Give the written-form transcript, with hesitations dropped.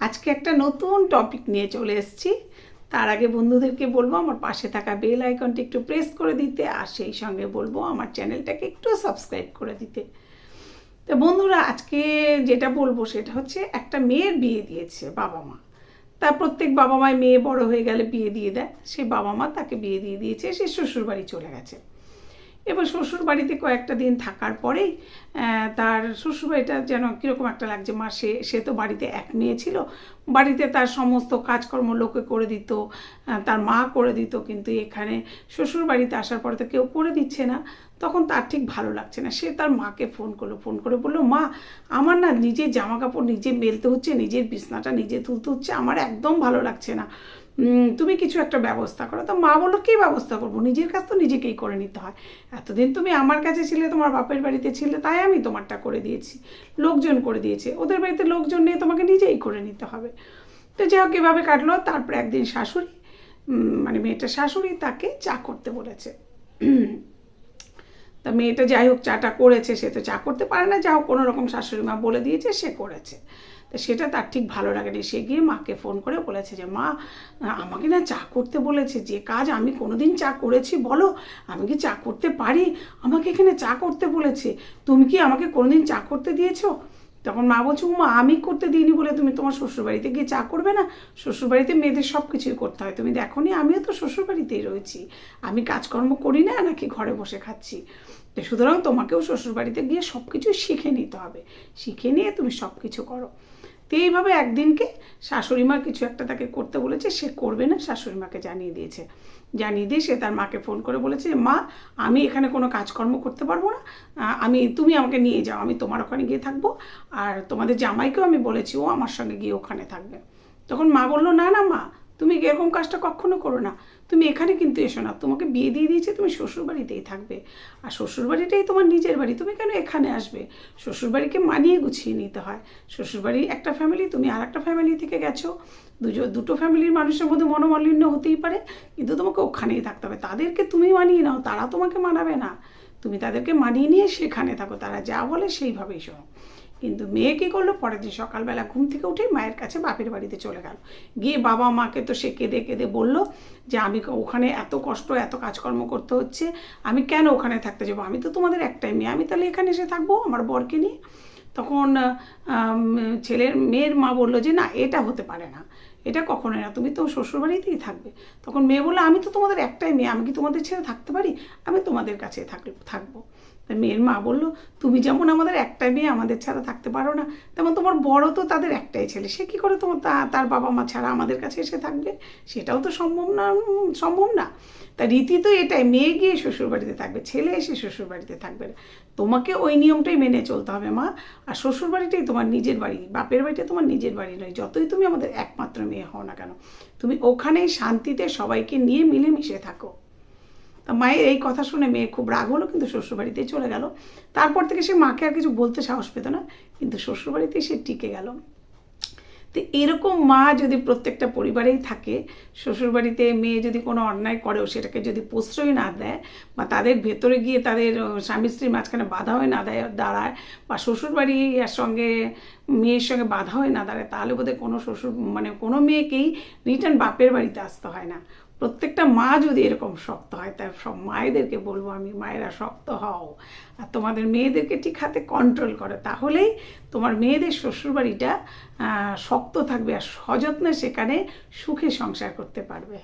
আজকে একটা নতুন টপিক নিয়ে চলে এসেছি। তার আগে বন্ধুদেরকে বলবো আমার পাশে থাকা বেল আইকনটি একটু প্রেস করে দিতে, আর সেই সঙ্গে বলবো আমার চ্যানেলটাকে একটু সাবস্ক্রাইব করে দিতে। তো বন্ধুরা, আজকে যেটা বলবো সেটা হচ্ছে একটা মেয়ের বিয়ে দিয়েছে বাবা মা। তা প্রত্যেক বাবা মায় মেয়ে বড় হয়ে গেলে বিয়ে দিয়ে দেয়, সেই বাবা মা তাকে বিয়ে দিয়ে দিয়েছে, সে শ্বশুরবাড়ি চলে গেছে। এবার শ্বশুরবাড়িতে কয়েকটা দিন থাকার পরেই তার শ্বশুরবাড়িটা যেন কীরকম একটা লাগছে। মা সে তো বাড়িতে এক মেয়ে ছিল, বাড়িতে তার সমস্ত কাজকর্ম লোকে করে দিত, তার মা করে দিত, কিন্তু এখানে শ্বশুরবাড়িতে আসার পরে তো কেউ করে দিচ্ছে না। তখন তার ঠিক ভালো লাগছে না। সে তার মাকে ফোন করে বললো, মা আমার না নিজের জামা কাপড় নিজে মেলতে হচ্ছে, নিজের বিছনাটা নিজে তুলতে হচ্ছে, আমার একদম ভালো লাগছে না, তুমি কিছু একটা ব্যবস্থা করো। তো মা বললো, কী ব্যবস্থা করবো, নিজের কাজ তো নিজেকেই করে নিতে হয়। এতদিন তুমি আমার কাছে ছিলে, তোমার বাপের বাড়িতে ছিলে, তাই আমি তোমারটা করে দিয়েছি, লোকজন করে দিয়েছে, ওদের বাড়িতে লোকজন নেই, তোমাকে নিজেই করে নিতে হবে। তো যাই হোক, এভাবে কাটলো। তারপরে একদিন শাশুড়ি, মানে মেয়েটার শাশুড়ি তাকে চা করতে বলেছে। তা মেয়েটা যাই হোক চাটা করেছে, সে তো চা করতে পারে না, যা হোক কোনো রকম শাশুড়ি মা বলে দিয়েছে, সে করেছে। তো সেটা তার ঠিক ভালো লাগেনি। সে গিয়ে মাকে ফোন করে বলেছে যে, মা আমাকে না চা করতে বলেছে, যে কাজ আমি কোনোদিন চা করেছি বলো, আমি কি চা করতে পারি, আমাকে এখানে চা করতে বলেছে, তুমি কি আমাকে কোনোদিন চা করতে দিয়েছো? তখন মা বলছে, মা আমি করতে দিইনি বলে তুমি তোমার শ্বশুরবাড়িতে গিয়ে চা করবে না? শ্বশুরবাড়িতে মেয়েদের সব কিছুই করতে হয়, তুমি দেখো নি, আমিও তো শ্বশুরবাড়িতেই রয়েছি, আমি কাজকর্ম করি না নাকি ঘরে বসে খাচ্ছি? তো সুতরাং তোমাকেও শ্বশুরবাড়িতে গিয়ে সব কিছু শিখে নিতে হবে, শিখে নিয়ে তুমি সব কিছু করো। তো এইভাবে একদিনকে শাশুড়িমা কিছু একটা তাকে করতে বলেছে, সে করবে না, শাশুড়িমাকে জানিয়ে দিয়েছে। জানিয়ে দিয়ে সে তার মাকে ফোন করে বলেছে, মা আমি এখানে কোনো কাজকর্ম করতে পারবো না, তুমি আমাকে নিয়ে যাও, আমি তোমার ওখানে গিয়ে থাকবো, আর তোমাদের জামাইকেও আমি বলেছি, ও আমার সঙ্গে গিয়ে ওখানে থাকবে। তখন মা বললো, না না মা, তুমি এরকম কাজটা কখনো করো না, তুমি এখানে কিন্তু এসো না, তোমাকে বিয়ে দিয়ে দিয়েছে, তুমি শ্বশুরবাড়িতেই থাকবে, আর শ্বশুরবাড়িটাই তোমার নিজের বাড়ি, তুমি কেন এখানে আসবে? শ্বশুরবাড়িকে মানিয়ে গুছিয়ে নিতে হয়। শ্বশুরবাড়ি একটা ফ্যামিলি, তুমি আর একটা ফ্যামিলি থেকে গেছো, দুটো ফ্যামিলির মানুষের মধ্যে মনোমালিন্য হতেই পারে, কিন্তু তোমাকে ওখানেই থাকতে হবে। তাদেরকে তুমি মানিয়ে নাও, তারা তোমাকে মানাবে না, তুমি তাদেরকে মানিয়ে নিয়ে সেখানে থাকো, তারা যা বলে সেইভাবেই শোনো। কিন্তু মেয়ে কী করলো, পরের দিন সকালবেলা ঘুম থেকে উঠেই মায়ের কাছে বাপের বাড়িতে চলে গেল। গিয়ে বাবা মাকে তো সে কেঁদে কেঁদে বললো যে, আমি ওখানে এত কষ্ট এত কাজকর্ম করতে হচ্ছে, আমি কেন ওখানে থাকতে যাবো, আমি তো তোমাদের একটাই মেয়ে, আমি তাহলে এখানে এসে থাকবো আমার বরকে নিয়ে। তখন মেয়ের মা বললো যে, না এটা হতে পারে না, এটা কখনোই না, তুমি তো শ্বশুরবাড়িতেই থাকবে। তখন মেয়ে বললো, আমি তো তোমাদের একটাই মেয়ে, আমি কি তোমাদের ছেড়ে থাকতে পারি, আমি তোমাদের কাছে থাকবো। তা মেয়ের মা বললো, তুমি যেমন আমাদের একটাই মেয়ে, আমাদের ছাড়া থাকতে পারো না, তেমন তোমার বড় তো তাদের একটাই ছেলে, সে কী করে তোমার তার বাবা মা ছাড়া আমাদের কাছে এসে থাকবে? সেটাও তো সম্ভব না। তা রীতি তো এটাই, মেয়ে গিয়ে শ্বশুরবাড়িতে থাকবে, ছেলে এসে শ্বশুরবাড়িতে থাকবে না। তোমাকে ওই নিয়মটাই মেনে চলতে হবে মা। আর শ্বশুরবাড়িটাই তোমার নিজের বাড়ি, বাপের বাড়িটা তোমার নিজের বাড়ি নয়, যতই তুমি আমাদের একমাত্র মেয়ে হও না কেন, তুমি ওখানেই শান্তিতে সবাইকে নিয়ে মিলেমিশে থাকো। তা মায়ের এই কথা শুনে মেয়ে খুব রাগ হলো, কিন্তু শ্বশুরবাড়িতেই চলে গেল। তারপর থেকে সে মাকে আর কিছু বলতে সাহস পেত না, কিন্তু শ্বশুরবাড়িতেই সে টিকে গেল। তো এরকম মা যদি প্রত্যেকটা পরিবারেই থাকে, শ্বশুরবাড়িতে মেয়ে যদি কোনো অন্যায় করেও সেটাকে যদি প্রশ্রয় না দেয়, বা তাদের ভেতরে গিয়ে তাদের স্বামী স্ত্রীর মাঝখানে বাধা হয়ে না দাঁড়ায়, বা শ্বশুরবাড়ির সঙ্গে মেয়ের সঙ্গে বাধা হয়ে না দাঁড়ায়, তাহলে বোধহয় কোনো মেয়েকেই রিটার্ন বাপের বাড়িতে আসতে হয় না। প্রত্যেকটা মা যদি এরকম শক্ত হয়, তাই সব মায়েদেরকে বলবো আমি, মায়েরা শক্ত হও, আর তোমাদের মেয়েদেরকে ঠিক হাতে কন্ট্রোল করো, তাহলেই তোমার মেয়েদের শ্বশুরবাড়িটা শক্ত থাকবে, আর সযত্নে সেখানে সুখে সংসার করতে পারবে।